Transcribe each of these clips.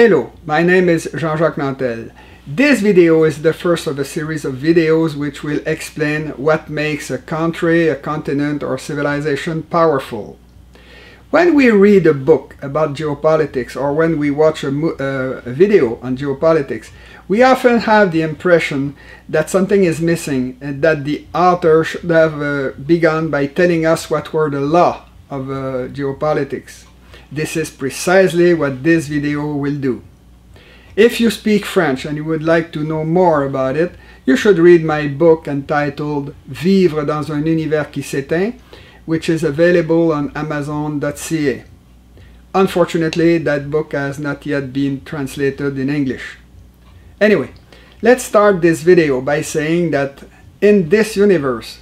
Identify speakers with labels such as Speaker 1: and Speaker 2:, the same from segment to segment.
Speaker 1: Hello, my name is Jean-Jacques Nantel. This video is the first of a series of videos which will explain what makes a country, a continent, or civilization powerful. When we read a book about geopolitics or when we watch a video on geopolitics, we often have the impression that something is missing and that the author should have begun by telling us what were the laws of geopolitics. This is precisely what this video will do. If you speak French and you would like to know more about it, you should read my book entitled Vivre dans un univers qui s'éteint, which is available on Amazon.ca. Unfortunately, that book has not yet been translated in English. Anyway, let's start this video by saying that in this universe,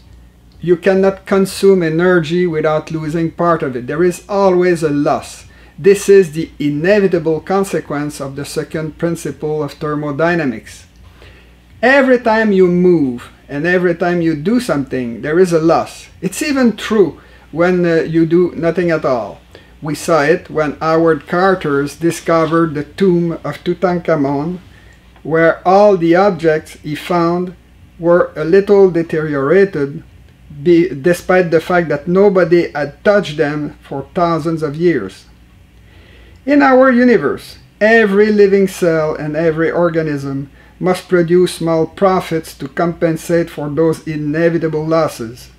Speaker 1: you cannot consume energy without losing part of it. There is always a loss. This is the inevitable consequence of the second principle of thermodynamics. Every time you move and every time you do something, there is a loss. It's even true when you do nothing at all. We saw it when Howard Carter discovered the tomb of Tutankhamun, where all the objects he found were a little deteriorated, despite the fact that nobody had touched them for thousands of years. In our universe, every living cell and every organism must produce small profits to compensate for those inevitable losses.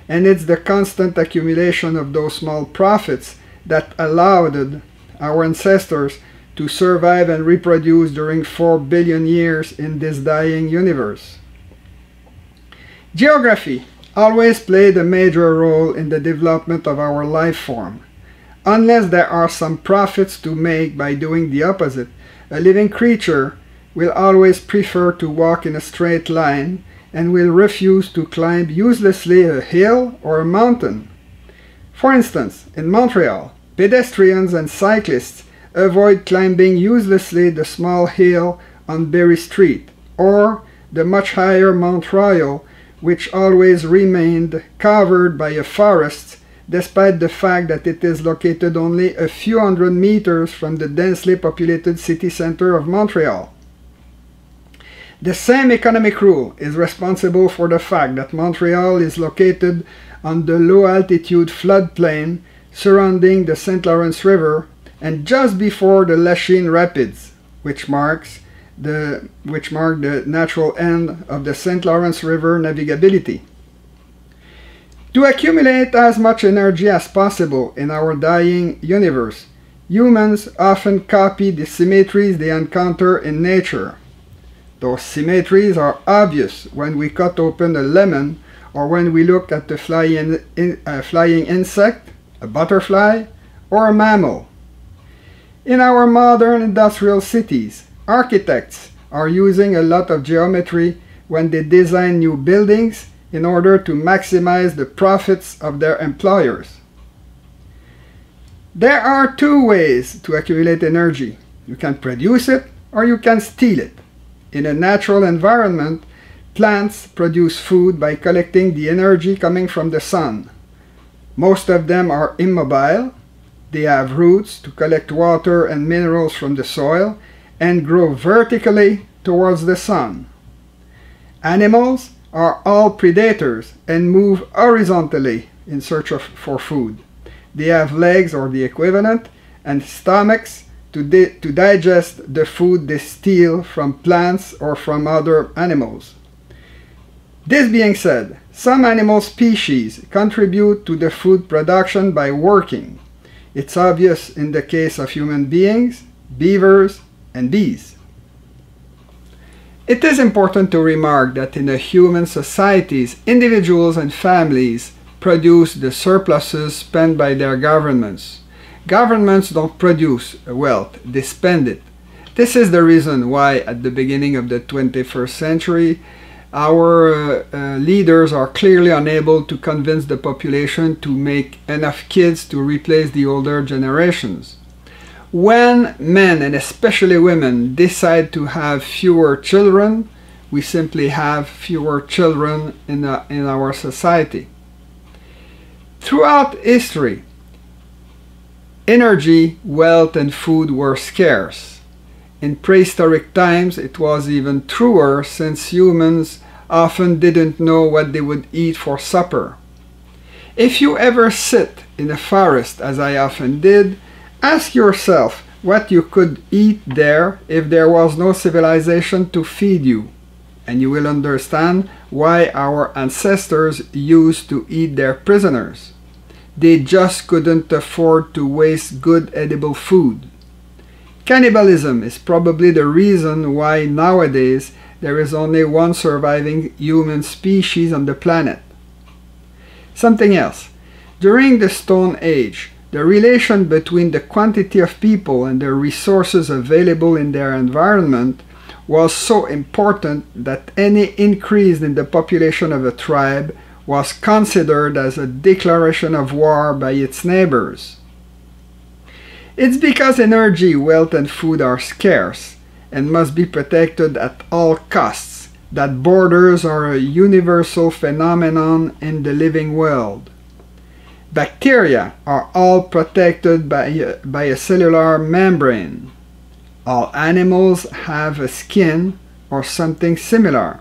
Speaker 1: And it's the constant accumulation of those small profits that allowed our ancestors to survive and reproduce during 4 billion years in this dying universe. Geography always played a major role in the development of our life form. Unless there are some profits to make by doing the opposite, a living creature will always prefer to walk in a straight line and will refuse to climb uselessly a hill or a mountain. For instance, in Montreal, pedestrians and cyclists avoid climbing uselessly the small hill on Berry Street or the much higher Mount Royal, which always remained covered by a forest despite the fact that it is located only a few hundred meters from the densely populated city center of Montreal. The same economic rule is responsible for the fact that Montreal is located on the low-altitude floodplain surrounding the St. Lawrence River and just before the Lachine Rapids, which mark the natural end of the St. Lawrence River navigability. To accumulate as much energy as possible in our dying universe, humans often copy the symmetries they encounter in nature. Those symmetries are obvious when we cut open a lemon or when we look at the flying insect, a butterfly, or a mammal. In our modern industrial cities, architects are using a lot of geometry when they design new buildings in order to maximize the profits of their employers. There are two ways to accumulate energy. You can produce it or you can steal it. In a natural environment, plants produce food by collecting the energy coming from the sun. Most of them are immobile. They have roots to collect water and minerals from the soil and grow vertically towards the sun. Animals are all predators and move horizontally in search for food. They have legs or the equivalent and stomachs to digest the food they steal from plants or from other animals. This being said, some animal species contribute to the food production by working. It's obvious in the case of human beings, beavers, and bees. It is important to remark that in a human societies, individuals and families produce the surpluses spent by their governments. Governments don't produce wealth, they spend it. This is the reason why at the beginning of the 21st century, our leaders are clearly unable to convince the population to make enough kids to replace the older generations. When men, and especially women, decide to have fewer children, we simply have fewer children in our society. Throughout history, energy, wealth, and food were scarce. In prehistoric times, it was even truer since humans often didn't know what they would eat for supper. If you ever sit in a forest, as I often did, ask yourself what you could eat there if there was no civilization to feed you, and you will understand why our ancestors used to eat their prisoners. They just couldn't afford to waste good edible food. Cannibalism is probably the reason why nowadays there is only one surviving human species on the planet. Something else. During the Stone Age, the relation between the quantity of people and the resources available in their environment was so important that any increase in the population of a tribe was considered as a declaration of war by its neighbors. It's because energy, wealth, and food are scarce and must be protected at all costs that borders are a universal phenomenon in the living world. Bacteria are all protected by a cellular membrane. All animals have a skin or something similar.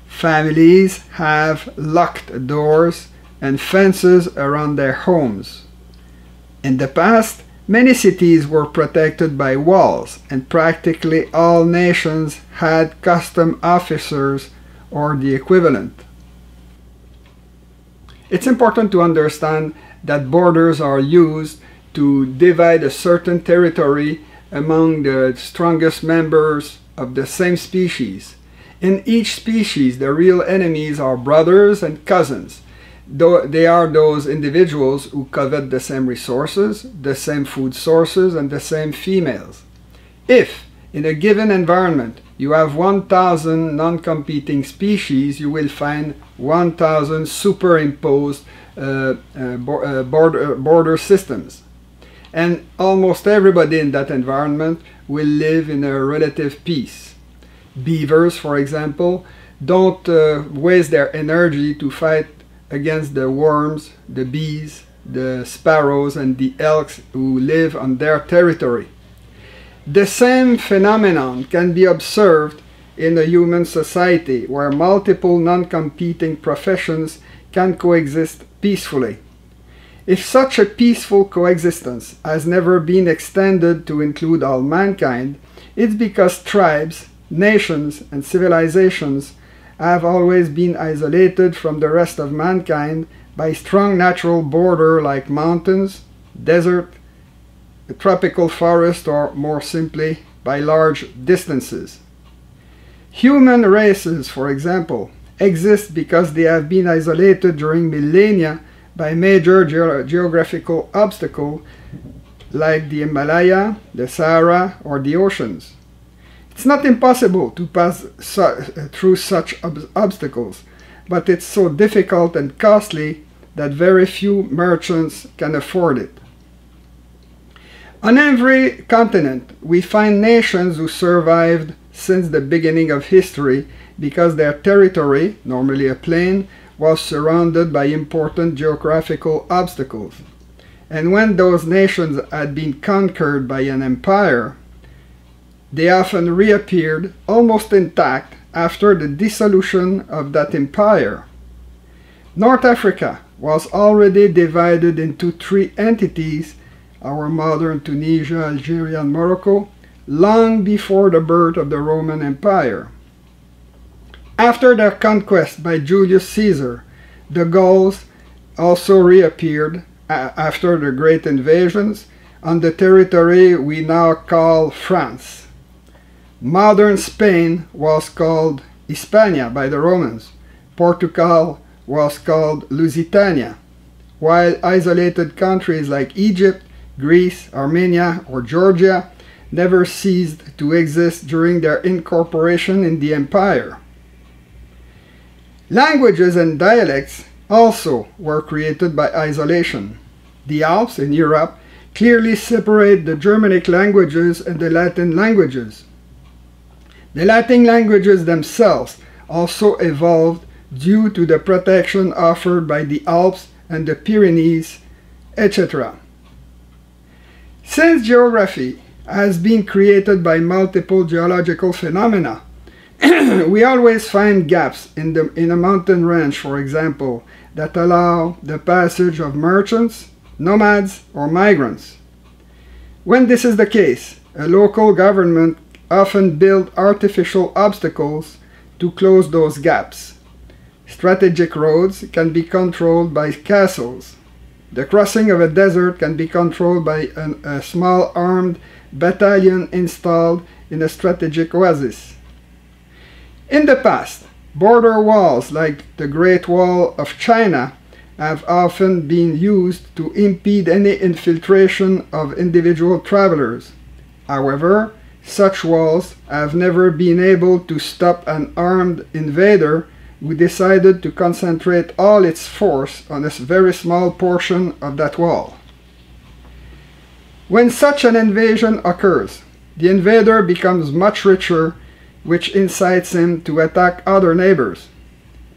Speaker 1: Families have locked doors and fences around their homes. In the past, many cities were protected by walls, and practically all nations had custom officers or the equivalent. It's important to understand that borders are used to divide a certain territory among the strongest members of the same species. In each species, the real enemies are brothers and cousins. They are those individuals who covet the same resources, the same food sources, and the same females. If, in a given environment, you have 1,000 non-competing species, you will find 1,000 superimposed border systems. And almost everybody in that environment will live in a relative peace. Beavers, for example, don't waste their energy to fight against the worms, the bees, the sparrows, and the elks who live on their territory. The same phenomenon can be observed in a human society where multiple non-competing professions can coexist peacefully. If such a peaceful coexistence has never been extended to include all mankind, it's because tribes, nations, and civilizations have always been isolated from the rest of mankind by strong natural border like mountains, desert, a tropical forest, or more simply, by large distances. Human races, for example, exist because they have been isolated during millennia by major geographical obstacles like the Himalaya, the Sahara, or the oceans. It's not impossible to pass through such obstacles, but it's so difficult and costly that very few merchants can afford it. On every continent, we find nations who survived since the beginning of history because their territory, normally a plain, was surrounded by important geographical obstacles. And when those nations had been conquered by an empire, they often reappeared almost intact after the dissolution of that empire. North Africa was already divided into three entities, our modern Tunisia, Algeria, and Morocco, long before the birth of the Roman Empire. After their conquest by Julius Caesar, the Gauls also reappeared after the great invasions on the territory we now call France. Modern Spain was called Hispania by the Romans. Portugal was called Lusitania, while isolated countries like Egypt, Greece, Armenia, or Georgia never ceased to exist during their incorporation in the empire. Languages and dialects also were created by isolation. The Alps in Europe clearly separate the Germanic languages and the Latin languages. The Latin languages themselves also evolved due to the protection offered by the Alps and the Pyrenees, etc. Since geography has been created by multiple geological phenomena. We always find gaps in a mountain range, for example, that allow the passage of merchants, nomads, or migrants. When this is the case, a local government often builds artificial obstacles to close those gaps. Strategic roads can be controlled by castles. The crossing of a desert can be controlled by a small armed battalion installed in a strategic oasis. In the past, border walls like the Great Wall of China have often been used to impede any infiltration of individual travelers. However, such walls have never been able to stop an armed invader who decided to concentrate all its force on a very small portion of that wall. When such an invasion occurs, the invader becomes much richer, which incites him to attack other neighbors.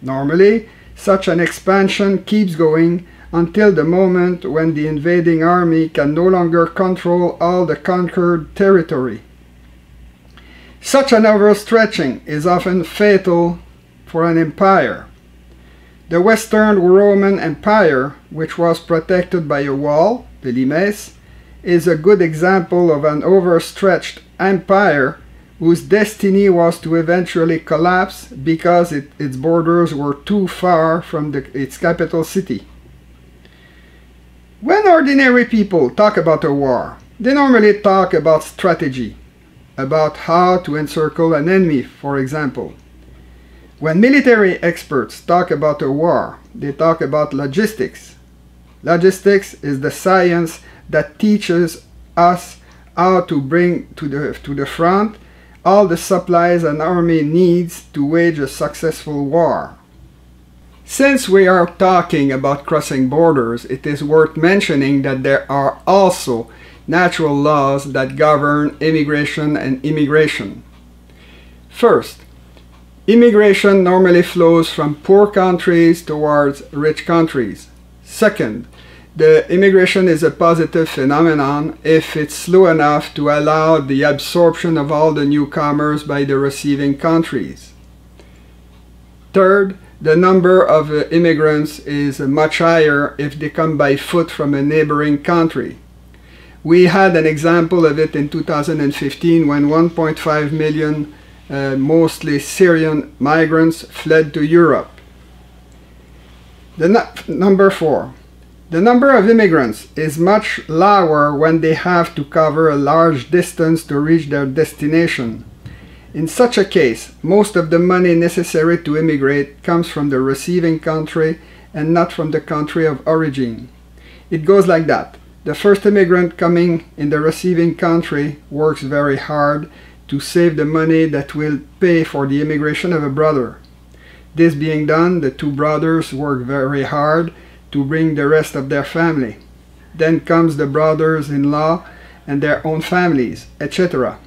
Speaker 1: Normally, such an expansion keeps going until the moment when the invading army can no longer control all the conquered territory. Such an overstretching is often fatal for an empire. The Western Roman Empire, which was protected by a wall, the limes, is a good example of an overstretched empire whose destiny was to eventually collapse because its borders were too far from its capital city. When ordinary people talk about a war, they normally talk about strategy, about how to encircle an enemy, for example. When military experts talk about a war, they talk about logistics. Logistics is the science that teaches us how to bring to the front all the supplies an army needs to wage a successful war. Since we are talking about crossing borders, it is worth mentioning that there are also natural laws that govern immigration and immigration. First, immigration normally flows from poor countries towards rich countries. Second, the immigration is a positive phenomenon if it's slow enough to allow the absorption of all the newcomers by the receiving countries. Third, the number of immigrants is much higher if they come by foot from a neighboring country. We had an example of it in 2015 when 1.5 million mostly Syrian migrants fled to Europe. Number 4. The number of immigrants is much lower when they have to cover a large distance to reach their destination. In such a case, most of the money necessary to immigrate comes from the receiving country and not from the country of origin. It goes like that. The first immigrant coming in the receiving country works very hard to save the money that will pay for the immigration of a brother. This being done, the two brothers work very hard to bring the rest of their family. Then comes the brothers-in-law and their own families, etc.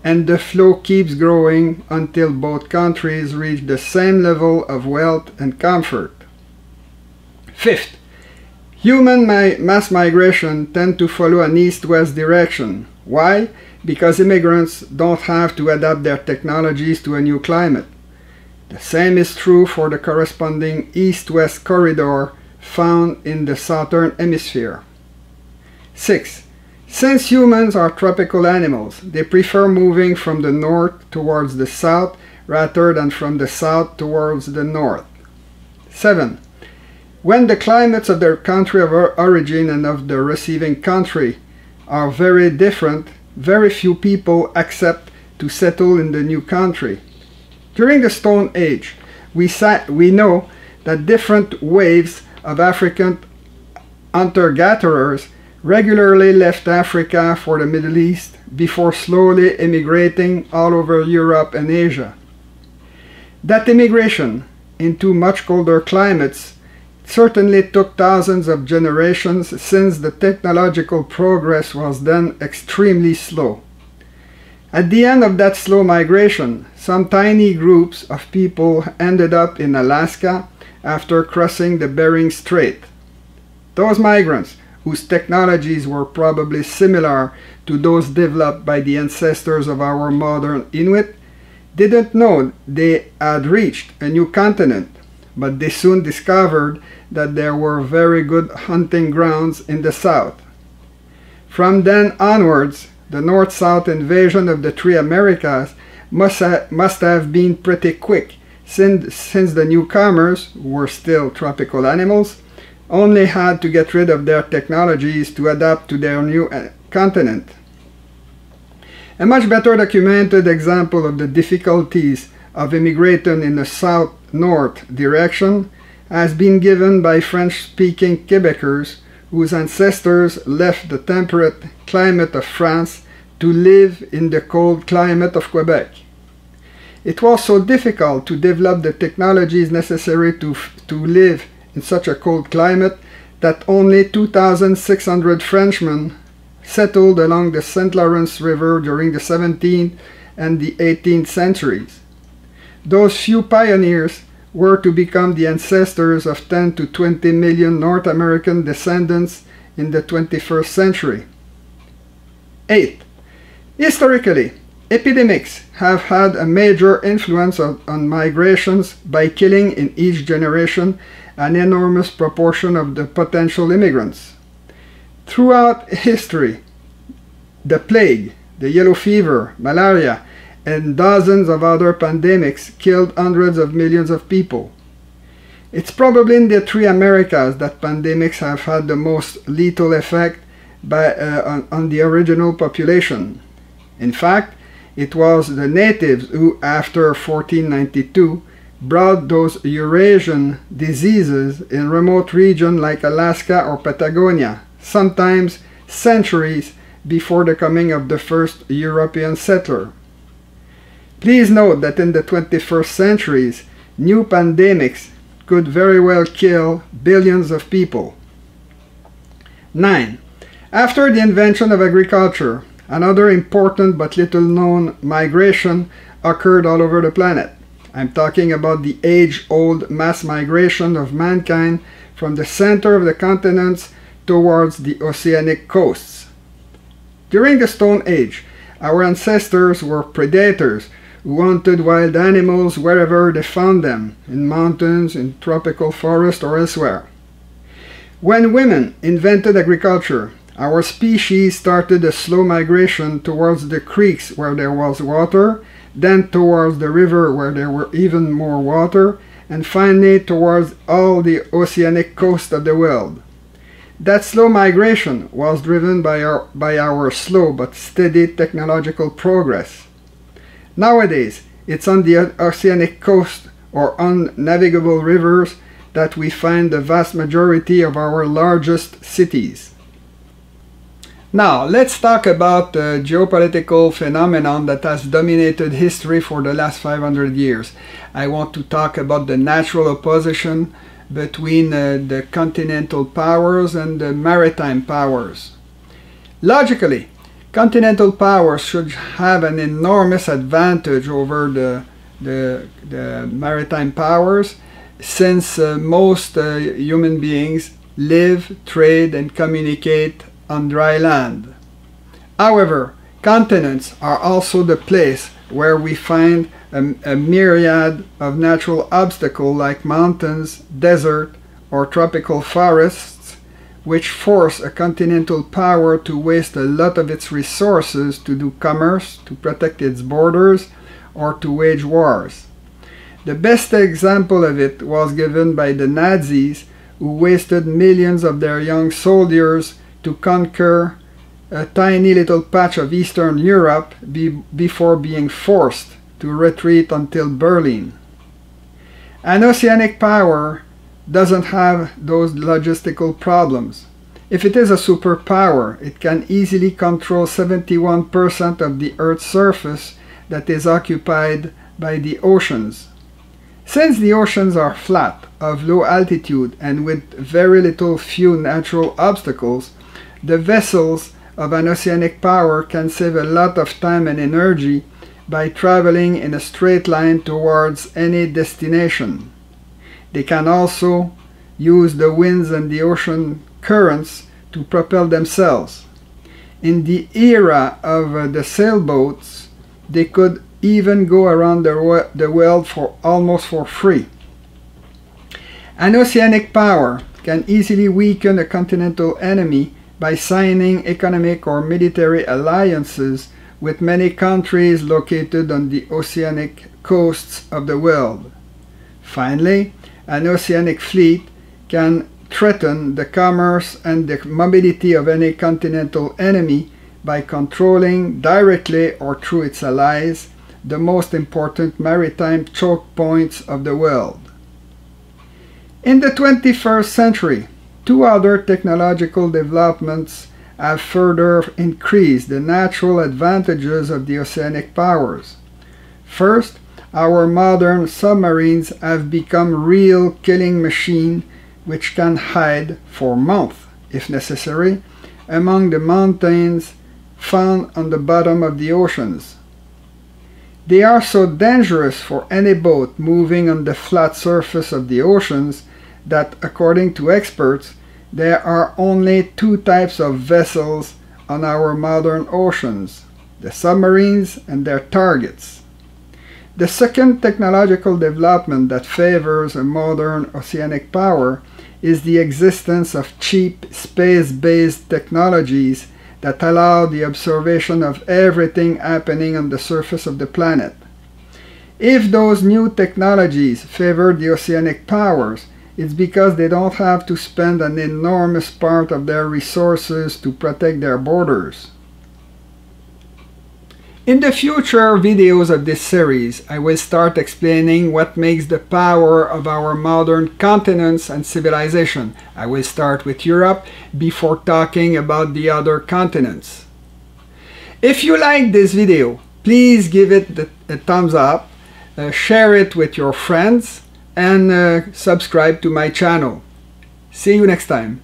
Speaker 1: And the flow keeps growing until both countries reach the same level of wealth and comfort. Fifth, human mass migration tend to follow an east-west direction. Why? Because immigrants don't have to adapt their technologies to a new climate. The same is true for the corresponding east-west corridor found in the southern hemisphere. 6. Since humans are tropical animals, they prefer moving from the north towards the south rather than from the south towards the north. 7. When the climates of their country of origin and of the receiving country are very different, very few people accept to settle in the new country. During the Stone Age, we know that different waves of African hunter-gatherers regularly left Africa for the Middle East before slowly immigrating all over Europe and Asia. That immigration into much colder climates certainly took thousands of generations since the technological progress was then extremely slow. At the end of that slow migration, some tiny groups of people ended up in Alaska after crossing the Bering Strait. Those migrants whose technologies were probably similar to those developed by the ancestors of our modern Inuit, didn't know they had reached a new continent, but they soon discovered that there were very good hunting grounds in the south. From then onwards, the north-south invasion of the three Americas must have been pretty quick, since the newcomers, who were still tropical animals, only had to get rid of their technologies to adapt to their new continent. A much better documented example of the difficulties of immigrating in the south-north direction has been given by French-speaking Quebecers whose ancestors left the temperate climate of France to live in the cold climate of Quebec. It was so difficult to develop the technologies necessary to live in such a cold climate that only 2,600 Frenchmen settled along the St. Lawrence River during the 17th and the 18th centuries. Those few pioneers were to become the ancestors of 10 to 20 million North American descendants in the 21st century. 8. Historically, epidemics have had a major influence on migrations by killing in each generation an enormous proportion of the potential immigrants. Throughout history, the plague, the yellow fever, malaria, and dozens of other pandemics killed hundreds of millions of people. It's probably in the three Americas that pandemics have had the most lethal effect on the original population. In fact, it was the natives who, after 1492, brought those Eurasian diseases in remote regions like Alaska or Patagonia, sometimes centuries before the coming of the first European settler. Please note that in the 21st centuries, new pandemics could very well kill billions of people. 9. After the invention of agriculture, another important but little known migration occurred all over the planet. I'm talking about the age-old mass migration of mankind from the center of the continents towards the oceanic coasts. During the Stone Age, our ancestors were predators who hunted wild animals wherever they found them, in mountains, in tropical forests, or elsewhere. When women invented agriculture, our species started a slow migration towards the creeks where there was water, then towards the river where there were even more water, and finally towards all the oceanic coast of the world. That slow migration was driven by our slow but steady technological progress. Nowadays, it's on the oceanic coast or on navigable rivers that we find the vast majority of our largest cities. Now, let's talk about the geopolitical phenomenon that has dominated history for the last 500 years. I want to talk about the natural opposition between the continental powers and the maritime powers. Logically, continental powers should have an enormous advantage over the maritime powers, since most human beings live, trade, and communicate on dry land. However, continents are also the place where we find a myriad of natural obstacles like mountains, desert, or tropical forests, which force a continental power to waste a lot of its resources to do commerce, to protect its borders, or to wage wars. The best example of it was given by the Nazis, who wasted millions of their young soldiers to conquer a tiny little patch of Eastern Europe before being forced to retreat until Berlin. An oceanic power doesn't have those logistical problems. If it is a superpower, it can easily control 71% of the Earth's surface that is occupied by the oceans. Since the oceans are flat, of low altitude, and with very few natural obstacles, the vessels of an oceanic power can save a lot of time and energy by traveling in a straight line towards any destination. They can also use the winds and the ocean currents to propel themselves. In the era of the sailboats, they could even go around the world almost for free. An oceanic power can easily weaken a continental enemy by signing economic or military alliances with many countries located on the oceanic coasts of the world. Finally, an oceanic fleet can threaten the commerce and the mobility of any continental enemy by controlling directly or through its allies the most important maritime choke points of the world. In the 21st century, two other technological developments have further increased the natural advantages of the oceanic powers. First, our modern submarines have become real killing machines which can hide for months, if necessary, among the mountains found on the bottom of the oceans. They are so dangerous for any boat moving on the flat surface of the oceans that, according to experts, there are only two types of vessels on our modern oceans: the submarines and their targets. The second technological development that favors a modern oceanic power is the existence of cheap space-based technologies that allow the observation of everything happening on the surface of the planet. If those new technologies favor the oceanic powers, it's because they don't have to spend an enormous part of their resources to protect their borders. In the future videos of this series, I will start explaining what makes the power of our modern continents and civilization. I will start with Europe before talking about the other continents. If you like this video, please give it a thumbs up, share it with your friends, and subscribe to my channel. See you next time.